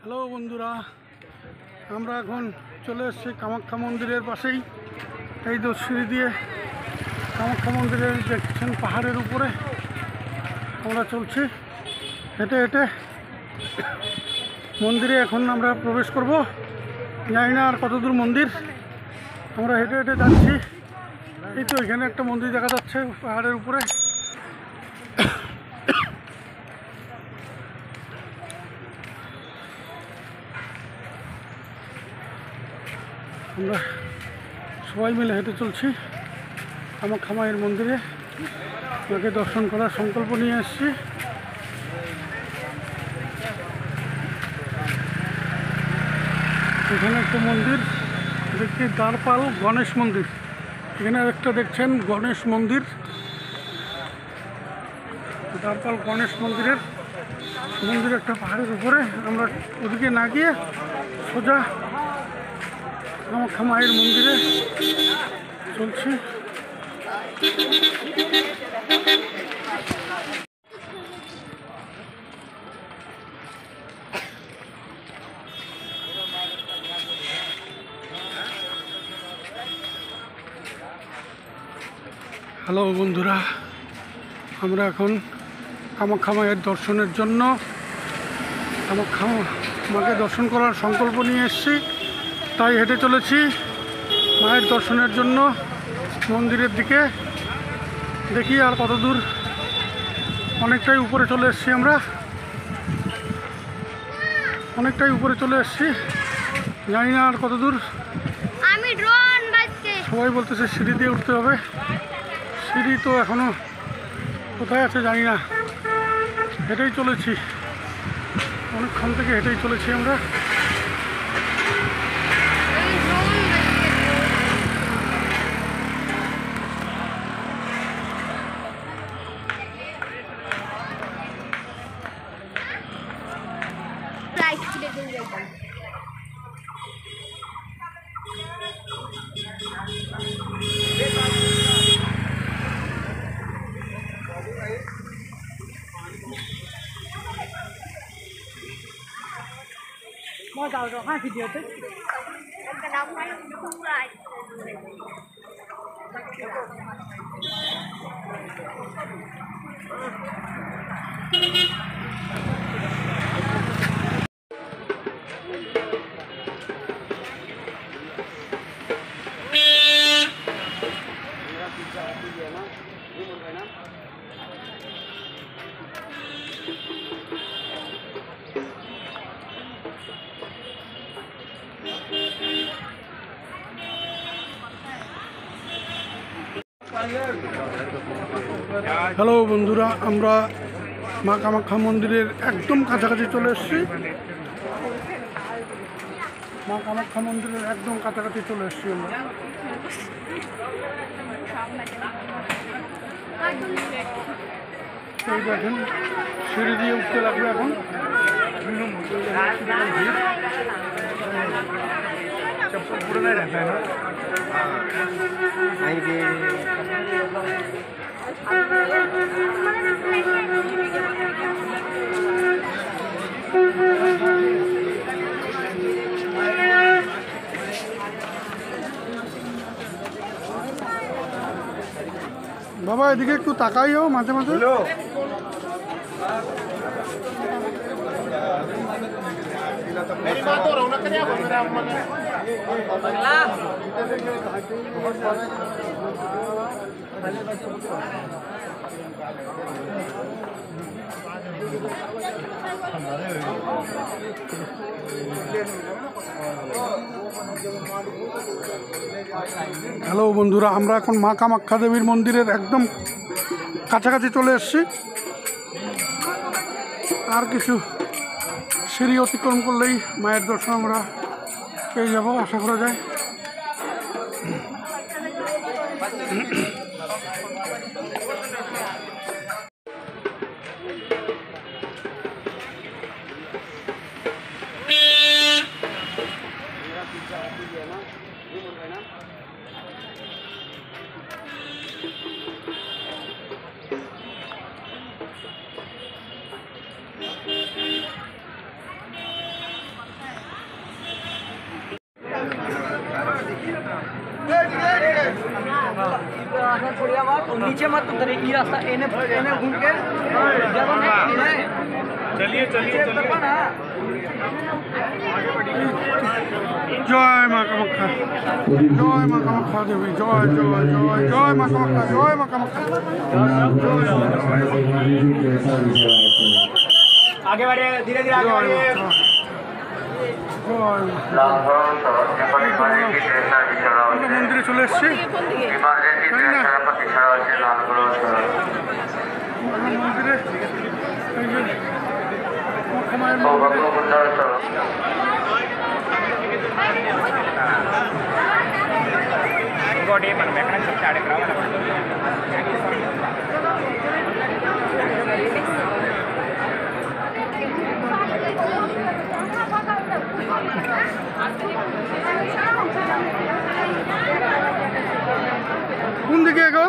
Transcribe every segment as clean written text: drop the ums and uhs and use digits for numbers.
Hello বন্ধুরা, আমরা এখন চলে এসেছি কামাখ্যা মন্দিরের পাশেই। এই তো সিঁড়ি দিয়ে কামাখ্যা মন্দিরের দেখছেন পাহাড়ের উপরে আমরা চলছি হেঁটে হেঁটে মন্দিরে। এখন আমরা প্রবেশ করব, জানি না আর কতদূর মন্দির। আমরা হেঁটে হেঁটে যাচ্ছি। এই তো এখানে একটা মন্দির দেখা যাচ্ছে পাহাড়ের উপরে। আমরা সবাই মিলে হেঁটে চলছি কামাখ্যা মায়ের মন্দিরে। মাকে দর্শন করার সংকল্প নিয়ে এসেছি। এখানে একটা মন্দির দেখছি, দ্বারপাল গণেশ মন্দির। এখানে আরেকটা দেখছেন গণেশ মন্দির, দ্বারপাল গণেশ মন্দির একটা পাহাড়ের উপরে। আমরা ওদিকে না গিয়ে সোজা কামাখ্যা মায়ের মন্দিরে চলছি। হ্যালো বন্ধুরা, আমরা এখন কামাখ্যা মায়ের দর্শনের জন্য কামাখ্যা মাকে দর্শন করার সংকল্প নিয়ে এসেছি। তাই হেঁটে চলেছি মায়ের দর্শনের জন্য মন্দিরের দিকে। দেখি আর কত দূর। অনেকটাই উপরে চলে এসেছি, আমরা অনেকটাই উপরে চলে এসেছি। জানি না আর কত দূর। সবাই বলতেছে সিঁড়ি দিয়ে উঠতে হবে। সিঁড়ি তো এখনো কোথায় আছে জানি না। হেঁটেই চলেছি, অনেকক্ষণ থেকে হেঁটেই চলেছি আমরা। Mau đầu rồi hai video tích. Cái đóng này không lại. Hello বন্ধুরা, আমরা মা কামাখ্যা মন্দিরের একদম কাছাকাছি চলে এসেছি। মা কামাখ্যা মন্দিরের একদম কাছাকাছি চলে এসেছি আমরা। এই দেখেন সিঁড়ি দিয়ে উঠতে লাগবে এখন। चप्पल पूरा नहीं रहता है ना। বাবা এদিকে একটু তাকাইও মাঝে মাঝে। मेरी बात हो रौनक नहीं बोल रहा हूं मैं। अगला হ্যালো বন্ধুরা, আমরা এখন মা কামাখ্যা দেবীর মন্দিরের একদম কাছাকাছি চলে এসেছি। আর কিছু সিঁড়ি অতিক্রম করলেই মায়ের দর্শন আমরা পেয়ে যাব, আশা করা যায়। नीचे मत उतर, ये रास्ता एने एने घूम के चलिए चलिए জয় মা কামাখ্যা, জয় মা কামাখ্যা দেবী, জয় জয় জয় জয় মা কামাখ্যা, জয় মা কামাখ্যা। आगे बढ़िए, धीरे धीरे आगे बढ़िए। জয় মা। আমরা মন্দিরে চলে এসেছি, জানি না আমরা মন্দিরে এই যে কামাখ্যা মায়ের মন্দিরে ఇంకోటి మనం ఎక్కడ చెప్తే ఆడికి రావాలి. কোন দিকে গো?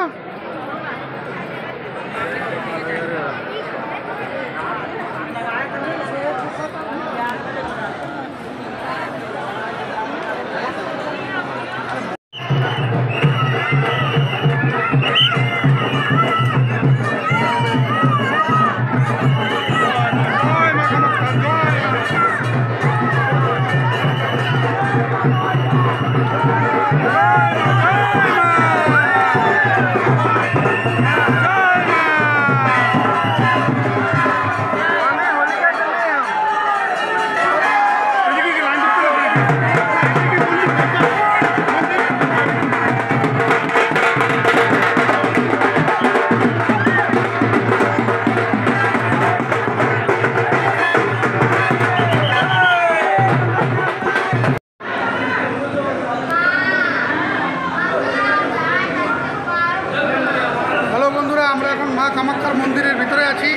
আমরা এখন মা কামাখ্যার মন্দিরের ভিতরে আছি।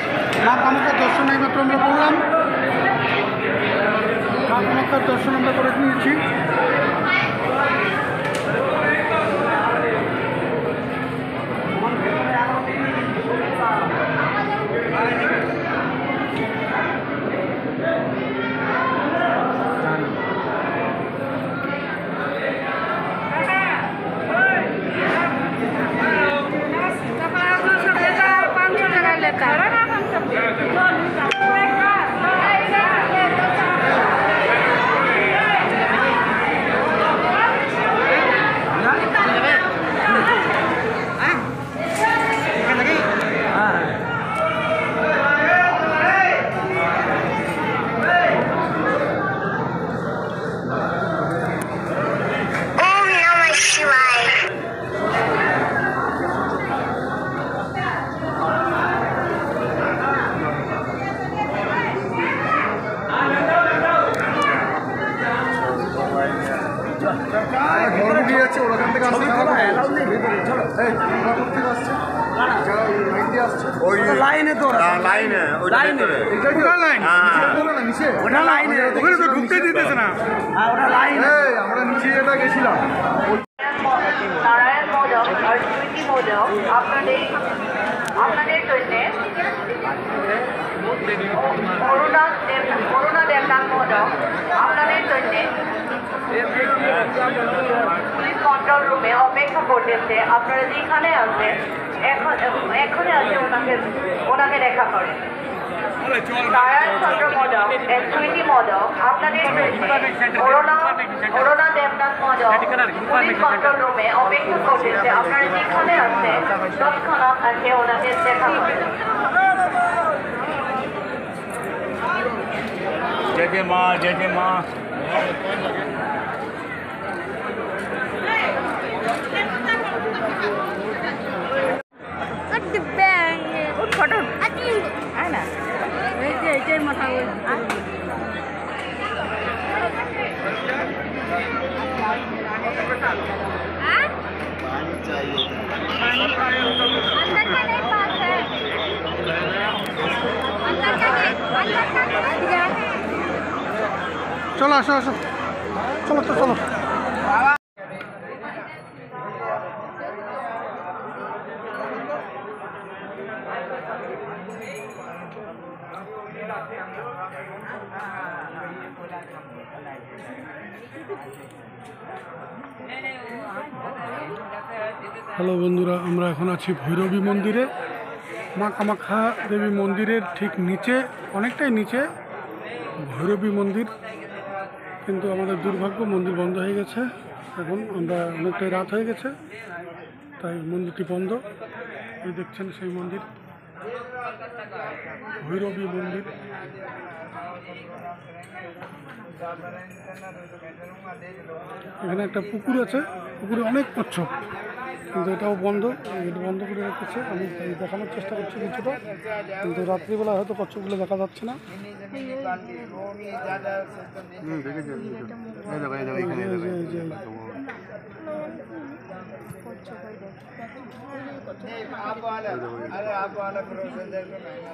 মা কামাখ্যার দর্শন এইমাত্র আমরা করলাম, মা কামাখ্যার দর্শন আমরা করে নিয়েছি। লাইনে তো লাইনে ওটা লাইনে ওখানে তো ঢুকতে দিতেছে না। ওটা লাইনে আমরা নিচে যেটা গেছিলাম। নারায়ণ মোদক আর সুইটি মোদক আপনাদের জন্য করুণা দেবনাথ মোদক আপনাদের জন্য পুলিশ কন্ট্রোল রুমে অপেক্ষা করতেছে। আপনারা যেখানে আছেন এখনই আছে ওনাকে দেখা করেন। নারায়ণ চন্দ্র মোদক সুইটি মোদক আপনাদের করুণা দেবনাথ মোদক পুলিশ কন্ট্রোল রুমে অপেক্ষা করতেছে। আপনারা যেখানে আছেন তৎক্ষণাৎ আছে ওনাকে দেখা করেন। जय जय माँ, जय जय माँ। ফটো আয় না, এইটাই মাথা চলো আসো আসো, চলো তো চলো। হ্যালো বন্ধুরা, আমরা এখন আছি ভৈরবী মন্দিরে। মা কামাখ্যা দেবী মন্দিরের ঠিক নিচে, অনেকটাই নিচে ভৈরবী মন্দির। কিন্তু আমাদের দুর্ভাগ্য, মন্দির বন্ধ হয়ে গেছে। এখন আমরা অনেকটাই রাত হয়ে গেছে, তাই মন্দিরটি বন্ধ। এই দেখছেন সেই মন্দির, ভৈরবী মন্দির। এখানে একটা পুকুর আছে, পুকুরে অনেক কচ্ছপ, কিন্তু এটাও বন্ধ। এটা বন্ধ করে রেখেছে। আমি দেখানোর চেষ্টা করছি কিছুটা, কিন্তু রাত্রিবেলা হয়তো কচ্ছপগুলো দেখা যাচ্ছে না। आप वाला प्रोसेसर को नहीं